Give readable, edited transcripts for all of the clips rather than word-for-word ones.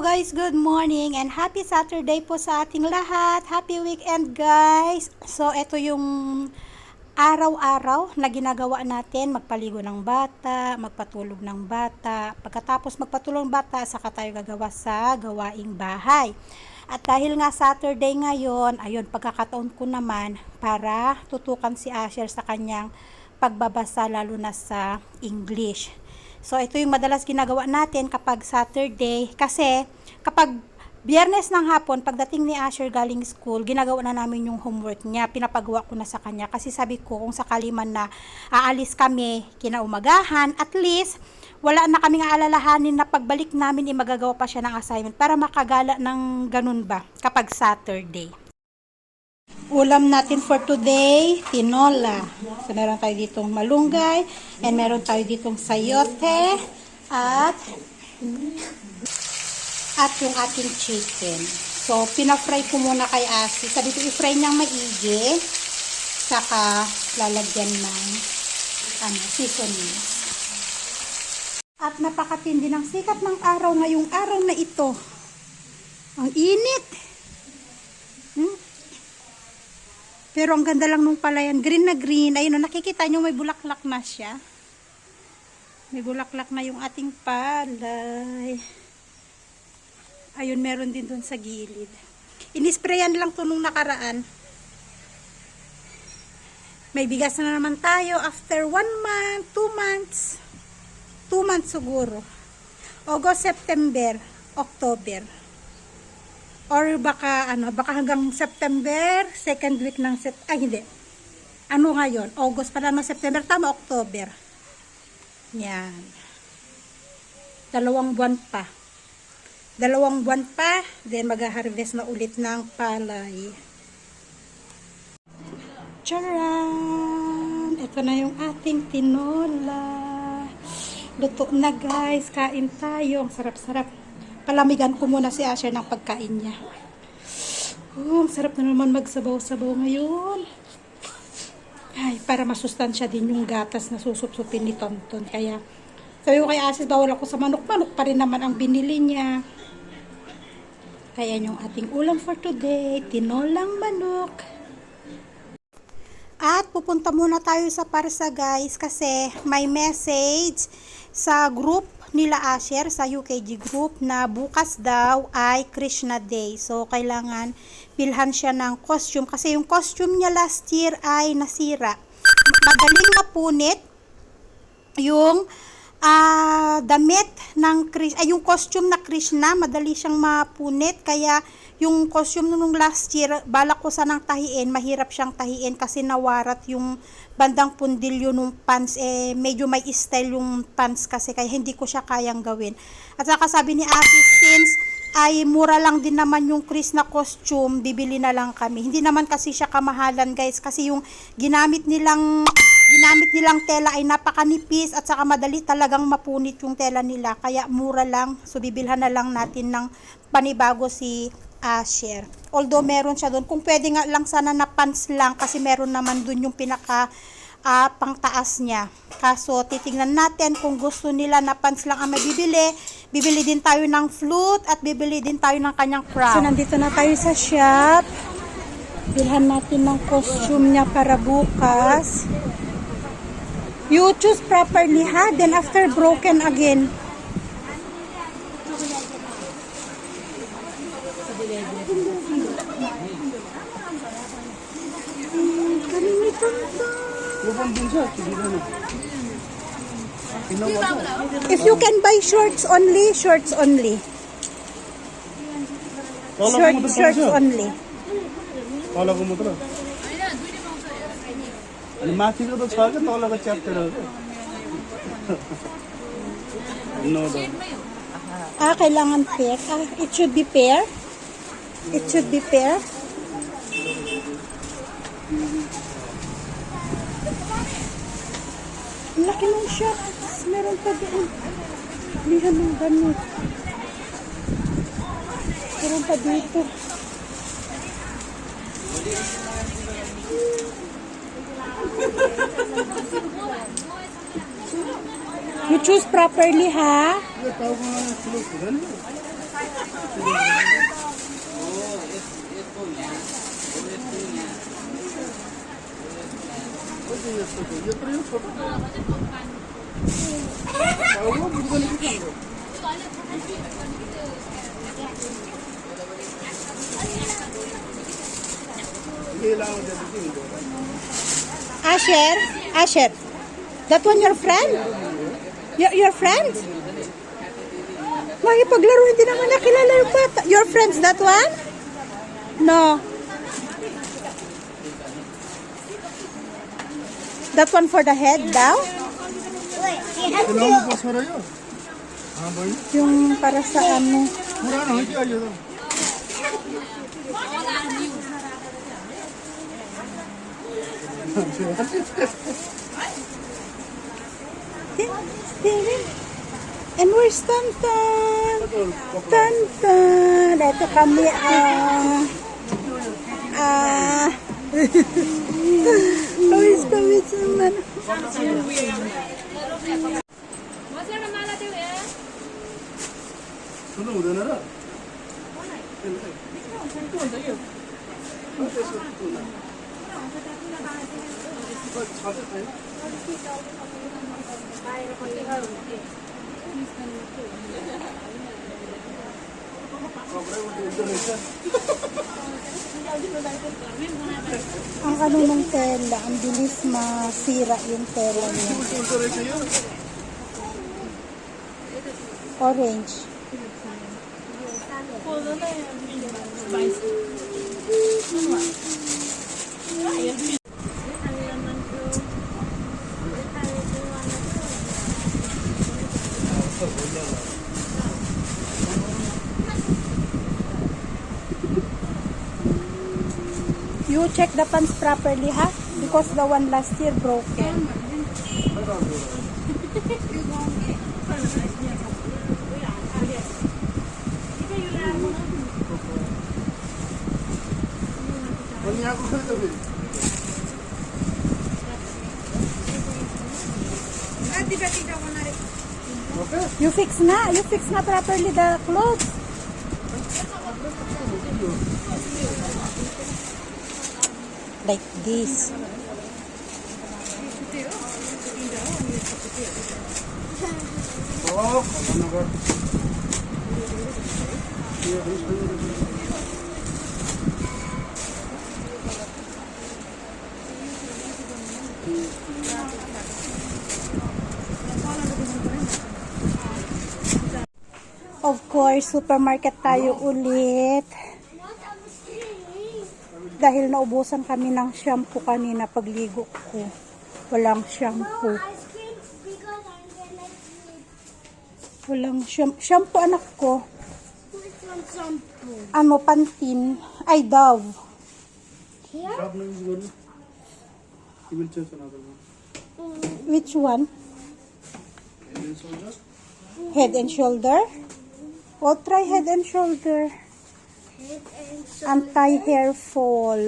Hello guys, good morning and happy Saturday po sa ating lahat. Happy weekend guys. So ito yung araw-araw na ginagawa natin, magpaligo ng bata, magpatulog ng bata. Pagkatapos magpatulog ng bata, saka tayo gagawa sa gawaing bahay. At dahil nga Saturday ngayon, ayun, pagkakataon ko naman para tutukan si Asher sa kanyang pagbabasa lalo na sa English. So, ito yung madalas ginagawa natin kapag Saturday. Kasi, kapag Biyernes ng hapon, pagdating ni Asher galing school, ginagawa na namin yung homework niya. Pinapagawa ko na sa kanya. Kasi sabi ko, kung sakali man na aalis kami kinaumagahan, at least, wala na kaming aalalahanin na pagbalik namin, magagawa pa siya ng assignment para makagala ng ganun ba kapag Saturday. Ulam natin for today, tinola. So, meron tayo ditong malunggay, and meron tayo ditong sayote, at yung ating chicken. So, pinafry ko muna kay Asi. Sabi ko, i-fry niyang maigi, saka lalagyan ng seasonings. At napakatindi ng sikat ng araw ngayong araw na ito. Ang init! Pero ang ganda lang nung palayan. Green na green. Ayun, nakikita nyo may bulaklak na siya. May bulaklak na yung ating palay. Ayun, meron din dun sa gilid. Inisprayan lang to nung nakaraan. May bigas na naman tayo after 1 month, 2 months. 2 months siguro. August, September, October. Or baka hanggang September, second week ng hindi. Ano ngayon? August pala no, September, tama, October. Yan. 2 buwan pa. 2 buwan pa, then mag-harvest na ulit ng palay. Charan! Ito na yung ating tinola. Luto na guys, kain tayo. Ang sarap-sarap. Palamigan ko muna si Asher ng pagkain niya. Ang sarap na naman magsabaw-sabaw ngayon. Ay, para masustansya din yung gatas na susupsupin ni Tonton. Kaya, sabi ko kay Asher, bawal ako sa manok. Manok pa rin naman ang binili niya. Kaya yung ating ulam for today, tinolang manok. At pupunta muna tayo sa Parsa guys kasi may message sa group nila Asher sa UKG group na bukas daw ay Krishna Day. So, kailangan bilhan siya ng costume kasi yung costume niya last year ay nasira. Madaling mapunit yung damit ng yung costume na Krishna, madali siyang mapunit. Kaya yung costume nung last year, balak ko sanang tahiin, mahirap siyang tahiin kasi nawarat yung bandang pundilyo nung pants, medyo may style yung pants kasi kaya hindi ko siya kayang gawin. At saka sabi ni Ate, since ay mura lang din naman yung Krishna costume, bibili na lang kami. Hindi naman kasi siya kamahalan guys, kasi yung ginamit nilang tela ay napakanipis at saka madali talagang mapunit yung tela nila, kaya mura lang. So bibilhan na lang natin ng panibago si Asher. Although meron siya doon, kung pwede nga lang sana na pants lang kasi meron naman doon yung pinaka pangtaas niya. Kaso titingnan natin kung gusto nila na pants lang ang mabibili. Bibili din tayo ng flute at bibili din tayo ng kanyang crown. So nandito na tayo sa shop. Bilhan natin ng costume niya para bukas. You choose properly ha, then after broken again. If you can buy shorts only, shorts only. Shorts only. माथिको त छ क्या तलको च्याप्टर हो क्या kailangan pair. It should be pair. It should be pair. Ang laki ng shots. Meron pa doon. Lihan ng ganit. Meron pa dito. You choose properly, ha? ये तो ये छोटा है। वो बुढ़ा नहीं खाएंगे। ये लाओ जल्दी इनको। Asher, that one your friend? Your friend? Makipaglaro, hindi naman nakilala yung bata. Your friends, that one? No. That one for the head daw? खिलाओ बस हो रही हो? हाँ भाई। Yung para sa ano. पूरा नहीं किया ये तो। And where's Tantan? Tantan! Ito kami, Kawis naman. सुनो उधर ना। Ang ano ng tela, ang bilis masira yung tela niya. Orange. You check the pants properly, ha? Because the one last year broken. You fix na properly the clothes. Like this. Of course, supermarket tayo ulit. Dahil naubusan kami ng shampoo kanina pagligo ko. Walang shampoo. Walang shampoo anak ko. Ano, Pantene. Ay, Dove. Which one? Head and shoulder? Well, try head and shoulder. Anti-hair fall.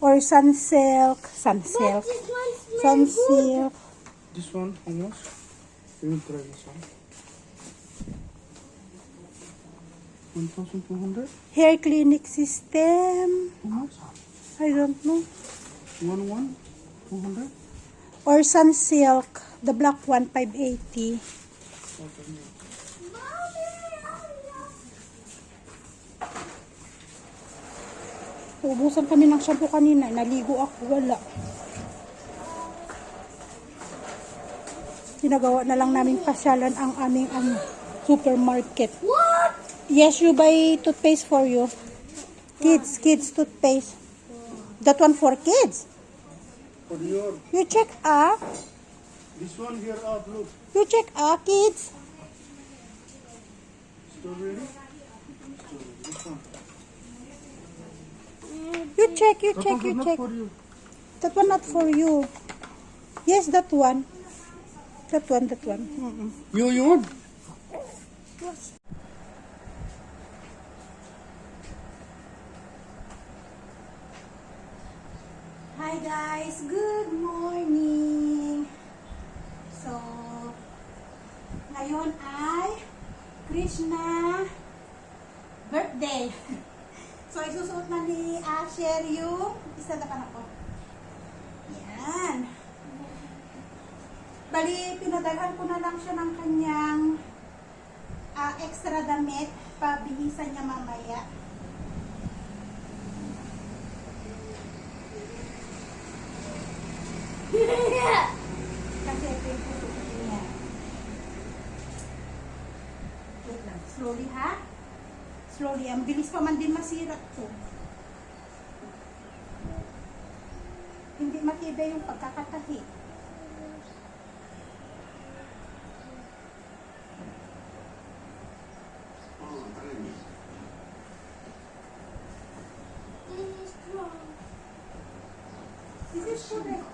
Or sunsilk. Sunsilk. Sunsilk. This one, how much? You will try this one. 1,200? Hair clinic system. How much? I don't know. 200? Or sunsilk. The black one, 580. Ubusan kami ng shampoo kanina. Naligo ako. Wala. Ginagawa na lang namin pasyalan ang aming supermarket. What? Yes, you buy toothpaste for you. Kids toothpaste. That one for kids. For your, You check this one here up, look. You check kids. Strawberry. This one. You check. That one not for you. That one not for you. Yes, that one. That one. You want? Hi guys, good morning. So, ngayon ay Krishna birthday. So, isusuot na ni Asher yung isa na ako. Yan. Bali, pinadalhan ko na lang siya ng kanyang extra damit. Pabihisan niya mamaya. Kasi ito yung susuot niya. Wait lang. Slowly ha? Slowly. Ang bilis pa man din masira to. Hindi matibay yung pagkakatahi. This is correct.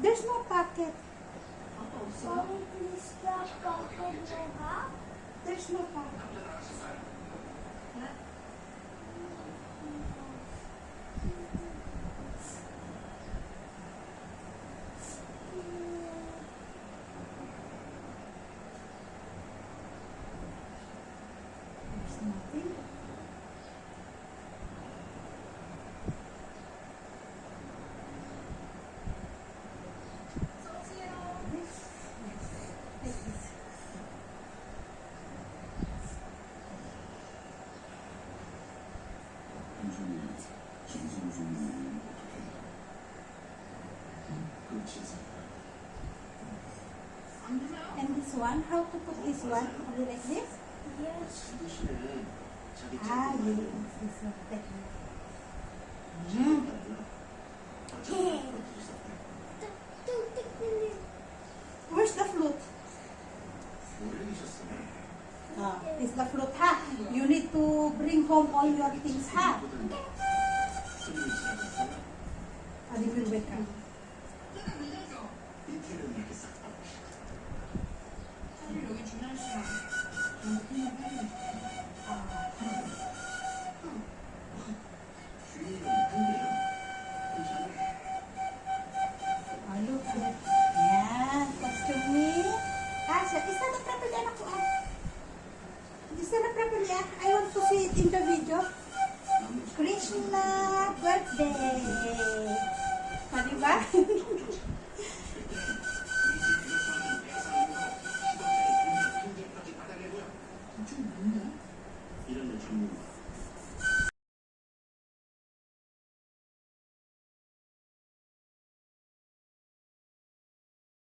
There's no pocket. There's no pocket. There's nothing. Like this. And this one, how to put this one? Only like this? Ah, yes. This one. Like this. Where's the flute? It's the flute, ha? You need to bring home all your things, ha? Adi will wake up. Look at yan, costume ni Asya. Isa na properly, anak ko, ah. Isa na properly, ah. I want to see it in the video. Krishna birthday. Diba?